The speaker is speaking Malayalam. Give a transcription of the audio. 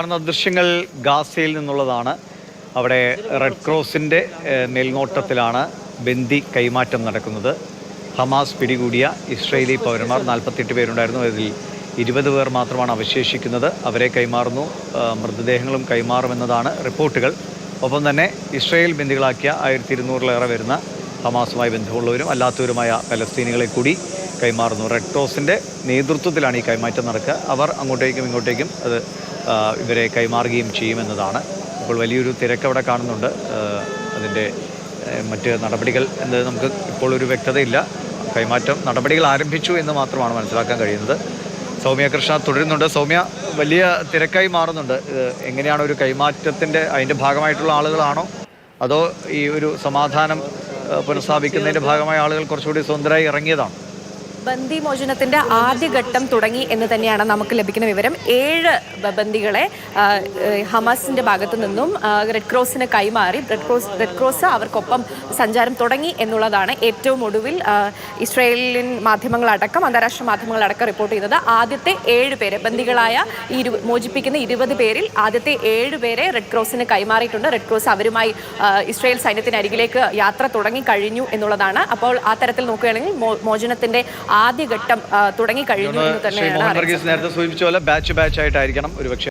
കാണുന്ന ദൃശ്യങ്ങൾ ഗാസയിൽ നിന്നുള്ളതാണ്. അവിടെ റെഡ് ക്രോസിൻ്റെ മേൽനോട്ടത്തിലാണ് ബന്ദി കൈമാറ്റം നടക്കുന്നത്. ഹമാസ് പിടികൂടിയ ഇസ്രയേലി പൗരന്മാർ 48 പേരുണ്ടായിരുന്നു. അതിൽ 20 പേർ മാത്രമാണ് അവശേഷിക്കുന്നത്. അവരെ കൈമാറുന്നു. മൃതദേഹങ്ങളും കൈമാറുമെന്നതാണ് റിപ്പോർട്ടുകൾ. ഒപ്പം തന്നെ ഇസ്രയേൽ ബന്ദികളാക്കിയ 1200-ലേറെ വരുന്ന ഹമാസുമായി ബന്ധമുള്ളവരും അല്ലാത്തവരുമായ പലസ്തീനികളെ കൂടി കൈമാറുന്നു. റെഡ് ക്രോസിൻ്റെ നേതൃത്വത്തിലാണ് ഈ കൈമാറ്റം നടക്കുക. അവർ അങ്ങോട്ടേക്കും ഇങ്ങോട്ടേക്കും അത് ഇവരെ കൈമാറുകയും ചെയ്യുമെന്നതാണ്. ഇപ്പോൾ വലിയൊരു തിരക്ക് അവിടെ കാണുന്നുണ്ട്. അതിൻ്റെ മറ്റ് നടപടികൾ എന്നത് നമുക്ക് ഇപ്പോൾ ഒരു വ്യക്തതയില്ല. കൈമാറ്റം നടപടികൾ ആരംഭിച്ചു എന്ന് മാത്രമാണ് മനസ്സിലാക്കാൻ കഴിയുന്നത്. സൗമ്യ കൃഷ്ണ തുടരുന്നുണ്ട്. സൗമ്യ, വലിയ തിരക്കായി മാറുന്നുണ്ട്. എങ്ങനെയാണ് ഒരു കൈമാറ്റത്തിൻ്റെ അതിൻ്റെ ഭാഗമായിട്ടുള്ള ആളുകളാണോ അതോ ഈ ഒരു സമാധാനം പുനഃസ്ഥാപിക്കുന്നതിൻ്റെ ഭാഗമായ ആളുകൾ കുറച്ചുകൂടി സ്വതന്ത്രമായി ഇറങ്ങിയതാണോ? ബന്ദിമോചനത്തിന്റെ ആദ്യഘട്ടം തുടങ്ങി എന്ന് തന്നെയാണ് നമുക്ക് ലഭിക്കുന്ന വിവരം. 7 ബന്ദികളെ ഹമാസിന്റെ ഭാഗത്തു നിന്നും റെഡ് ക്രോസിന് കൈമാറി. റെഡ് ക്രോസ് അവർക്കൊപ്പം സഞ്ചാരം തുടങ്ങി എന്നുള്ളതാണ് ഏറ്റവും ഒടുവിൽ ഇസ്രായേലിയൻ മാധ്യമങ്ങളടക്കം അന്താരാഷ്ട്ര മാധ്യമങ്ങളടക്കം റിപ്പോർട്ട് ചെയ്തത്. ആദ്യത്തെ 7 പേര് ബന്ദികളായ മോചിപ്പിക്കുന്ന 20 പേരിൽ ആദ്യത്തെ 7 പേരെ റെഡ് ക്രോസിന് കൈമാറിയിട്ടുണ്ട്. റെഡ് ക്രോസ് അവരുമായി ഇസ്രായേൽ സൈന്യത്തിനരികിലേക്ക് യാത്ര തുടങ്ങി കഴിഞ്ഞു എന്നുള്ളതാണ്. അപ്പോൾ ആ തരത്തിൽ നോക്കുകയാണെങ്കിൽ മോചനത്തിന്റെ ആദ്യഘട്ടം തുടങ്ങി കഴിഞ്ഞു എന്ന് തന്നെയാണ്. നേരത്തെ സൂചിപ്പിച്ച പോലെ ബാച്ച് ആയിട്ടായിരിക്കണം ഒരുപക്ഷെ